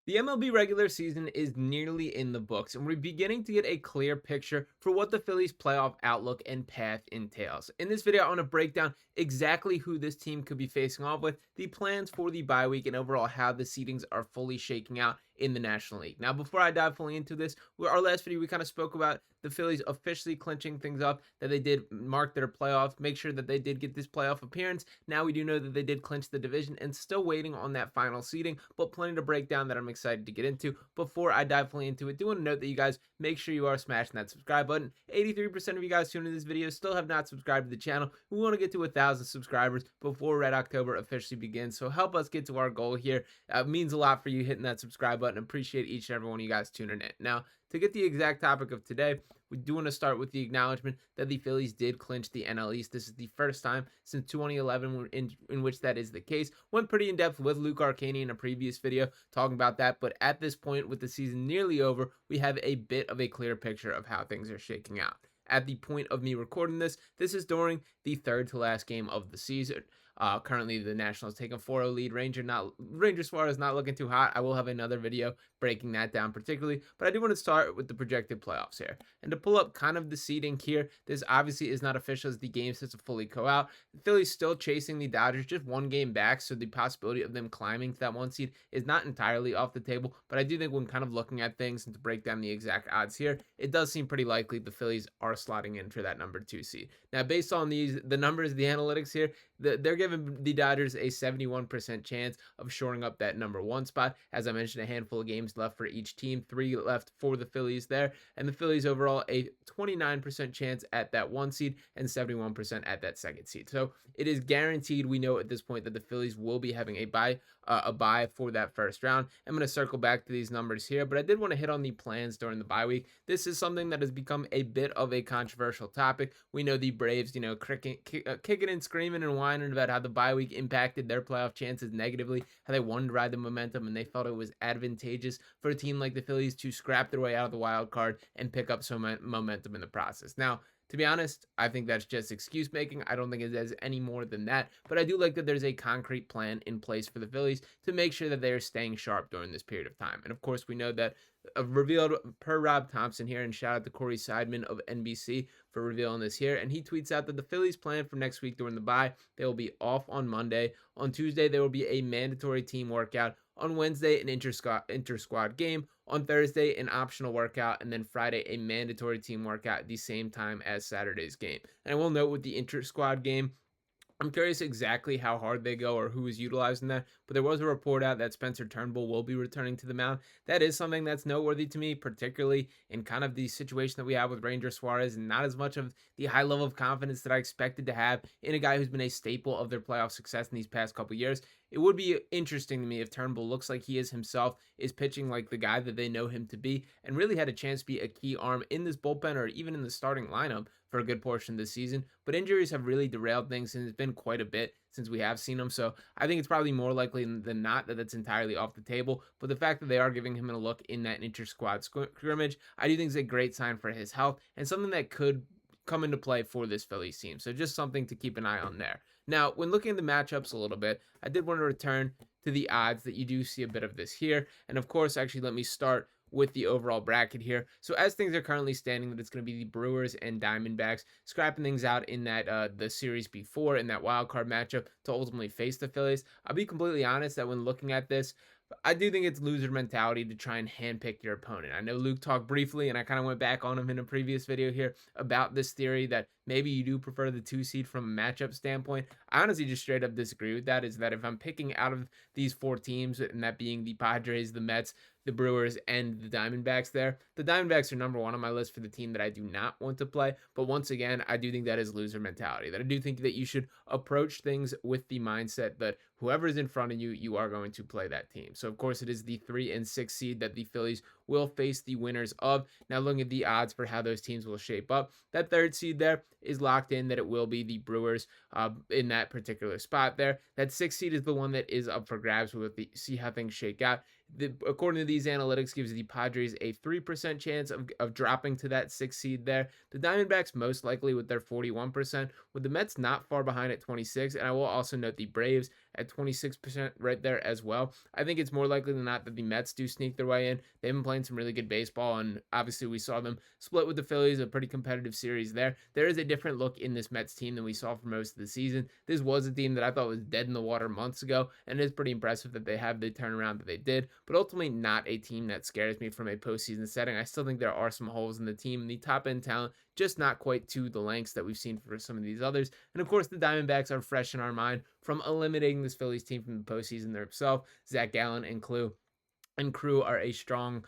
The MLB regular season is nearly in the books, and we're beginning to get a clear picture for what the Phillies' playoff outlook and path entails. In this video, I want to break down exactly who this team could be facing off with, the plans for the bye week, and overall how the seedings are fully shaking out in the National League. Now, before I dive fully into this, our last video we kind of spoke about the Phillies officially clinching things up, that they did mark their playoff, make sure that they did get this playoff appearance. Now we do know that they did clinch the division and still waiting on that final seeding, but plenty to break down that I'm excited to get into. Before I dive fully into it, do want to note that you guys make sure you are smashing that subscribe button. 83% of you guys tuning in this video still have not subscribed to the channel. We want to get to 1,000 subscribers before Red October officially begins, so help us get to our goal here. It means a lot for you hitting that subscribe button. Appreciate each and every one of you guys tuning in. Now, to get the exact topic of today, we do want to start with the acknowledgement that the Phillies did clinch the NL East. This is the first time since 2011 in which that is the case. Went pretty in depth with Luke Arcani in a previous video talking about that, but at this point, with the season nearly over, we have a bit of a clear picture of how things are shaking out. At the point of me recording this, this is during the third to last game of the season. Currently, the Nationals take a 4-0 lead. Ranger Suarez not looking too hot. I will have another video breaking that down particularly, but I do want to start with the projected playoffs here. And to pull up kind of the seeding here, this obviously is not official as the game sets to fully go out. The Phillies still chasing the Dodgers, just one game back, so the possibility of them climbing to that one seed is not entirely off the table, but I do think when kind of looking at things and to break down the exact odds here, it does seem pretty likely the Phillies are slotting in for that number 2 seed. Now, based on the numbers, the analytics here, they're giving the Dodgers a 71% chance of shoring up that number 1 spot. As I mentioned, a handful of games left for each team, 3 left for the Phillies there, and the Phillies overall a 29% chance at that 1 seed and 71% at that 2nd seed. So it is guaranteed, we know at this point, that the Phillies will be having a bye for that first round. I'm going to circle back to these numbers here, but I did want to hit on the plans during the bye week. This is something that has become a bit of a controversial topic. We know the Braves, kicking and screaming and whining about how the bye week impacted their playoff chances negatively, how they wanted to ride the momentum and they felt it was advantageous for a team like the Phillies to scrap their way out of the wild card and pick up some momentum in the process. Now, to be honest, I think that's just excuse making. I don't think it is any more than that, but I do like that there's a concrete plan in place for the Phillies to make sure that they are staying sharp during this period of time. And of course, we know that revealed per Rob Thomson here, and shout out to Corey Seidman of NBC for revealing this here. And he tweets out that the Phillies plan for next week during the bye, they will be off on Monday. On Tuesday, there will be a mandatory team workout. On Wednesday, an inter-squad game. On Thursday, an optional workout. And then Friday, a mandatory team workout at the same time as Saturday's game. And I will note with the inter-squad game, I'm curious exactly how hard they go or who is utilizing that, but there was a report out that Spencer Turnbull will be returning to the mound. That is something that's noteworthy to me, particularly in kind of the situation that we have with Ranger Suarez, and not as much of the high level of confidence that I expected to have in a guy who's been a staple of their playoff success in these past couple years. It would be interesting to me if Turnbull looks like he is himself, is pitching like the guy that they know him to be, and really had a chance to be a key arm in this bullpen or even in the starting lineup for a good portion of this season. But injuries have really derailed things, and it's been quite a bit since we have seen him. So I think it's probably more likely than not that it's entirely off the table. But the fact that they are giving him a look in that inter-squad scrimmage, I do think is a great sign for his health and something that could come into play for this Phillies team. So just something to keep an eye on there. Now, when looking at the matchups a little bit, I did want to return to the odds that you do see a bit of this here. And of course, actually, let me start with the overall bracket here. So as things are currently standing, that it's going to be the Brewers and Diamondbacks scrapping things out in that the series before in that wild card matchup to ultimately face the Phillies. I'll be completely honest that when looking at this, I do think it's loser mentality to try and handpick your opponent. I know Luke talked briefly, and I kind of went back on him in a previous video here about this theory that maybe you do prefer the 2 seed from a matchup standpoint. I honestly just straight up disagree with that, is that if I'm picking out of these 4 teams, and that being the Padres, the Mets, the Brewers, and the Diamondbacks there, the Diamondbacks are number 1 on my list for the team that I do not want to play. But once again, I do think that is loser mentality, that I do think that you should approach things with the mindset that whoever is in front of you, you are going to play that team. So of course it is the 3 and 6 seed that the Phillies will face the winners of. Now looking at the odds for how those teams will shape up, that 3rd seed there is locked in that it will be the Brewers in that particular spot there. That 6th seed is the one that is up for grabs. We'll see how things shake out. According to these analytics, gives the Padres a 3% chance of dropping to that 6th seed there. The Diamondbacks most likely with their 41%, with the Mets not far behind at 26%, and I will also note the Braves at 26% right there as well. I think it's more likely than not that the Mets do sneak their way in. They've been playing some really good baseball, and obviously we saw them split with the Phillies, a pretty competitive series there. There is a different look in this Mets team than we saw for most of the season. This was a team that I thought was dead in the water months ago, and it is pretty impressive that they have the turnaround that they did, but ultimately not a team that scares me from a postseason setting. I still think there are some holes in the team, and the top end talent just not quite to the lengths that we've seen for some of these others. And of course, the Diamondbacks are fresh in our mind from eliminating this Phillies team from the postseason themselves. Zach Gallen and crew are a strong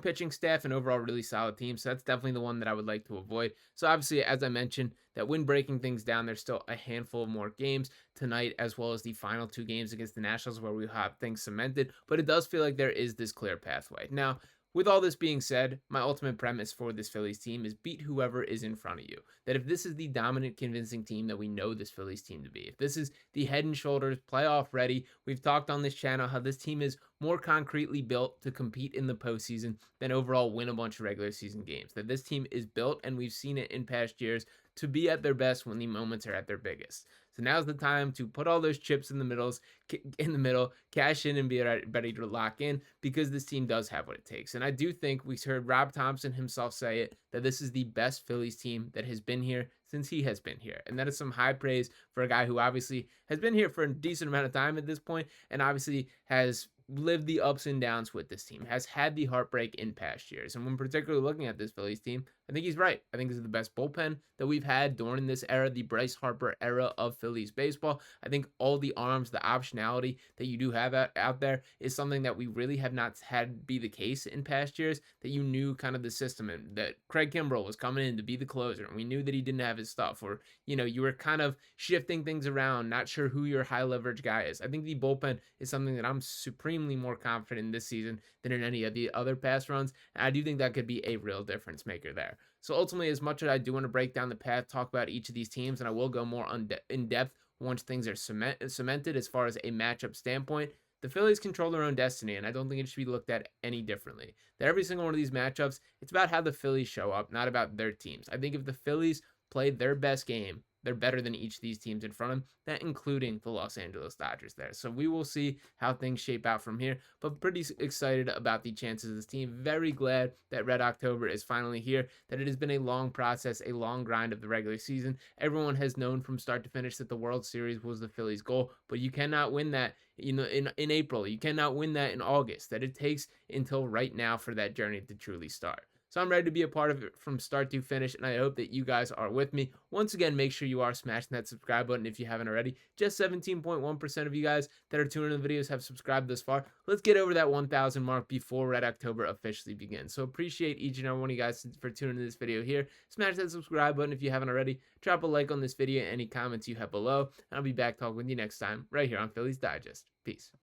pitching staff and overall really solid team. So that's definitely the one that I would like to avoid. So obviously, as I mentioned, that when breaking things down, there's still a handful of more games tonight, as well as the final 2 games against the Nationals where we have things cemented. But it does feel like there is this clear pathway. Now, with all this being said, my ultimate premise for this Phillies team is beat whoever is in front of you. That if this is the dominant, convincing team that we know this Phillies team to be, if this is the head and shoulders playoff ready, we've talked on this channel how this team is more concretely built to compete in the postseason than overall win a bunch of regular season games. That this team is built, and we've seen it in past years, to be at their best when the moments are at their biggest. So now's the time to put all those chips in the middle, cash in, and be ready to lock in, because this team does have what it takes. And I do think we heard Rob Thomson himself say it, that this is the best Phillies team that has been here since he has been here. And that is some high praise for a guy who obviously has been here for a decent amount of time at this point, and obviously has lived the ups and downs with this team, has had the heartbreak in past years. And when particularly looking at this Phillies team, I think he's right. I think this is the best bullpen that we've had during this era, the Bryce Harper era of Phillies baseball. I think all the arms, the optionality that you do have out there is something that we really have not had be the case in past years, that you knew kind of the system, and that Craig Kimbrell was coming in to be the closer, and we knew that he didn't have his stuff, or, you were kind of shifting things around, not sure who your high leverage guy is. I think the bullpen is something that I'm supremely more confident in this season than in any of the other past runs, and I do think that could be a real difference maker there. So ultimately, as much as I do want to break down the path, talk about each of these teams, and I will go more in depth once things are cemented as far as a matchup standpoint, the Phillies control their own destiny, and I don't think it should be looked at any differently. That every single one of these matchups, it's about how the Phillies show up, not about their teams. I think if the Phillies play their best game, they're better than each of these teams in front of them, that including the Los Angeles Dodgers there. So we will see how things shape out from here, but pretty excited about the chances of this team. Very glad that Red October is finally here, that it has been a long process, a long grind of the regular season. Everyone has known from start to finish that the World Series was the Phillies' goal, but you cannot win that in April. You cannot win that in August. That it takes until right now for that journey to truly start. So I'm ready to be a part of it from start to finish, and I hope that you guys are with me. Once again, make sure you are smashing that subscribe button if you haven't already. Just 17.1% of you guys that are tuning in the videos have subscribed thus far. Let's get over that 1,000 mark before Red October officially begins. So appreciate each and every one of you guys for tuning in this video here. Smash that subscribe button if you haven't already. Drop a like on this video, any comments you have below, and I'll be back talking with you next time right here on Phillies Digest. Peace.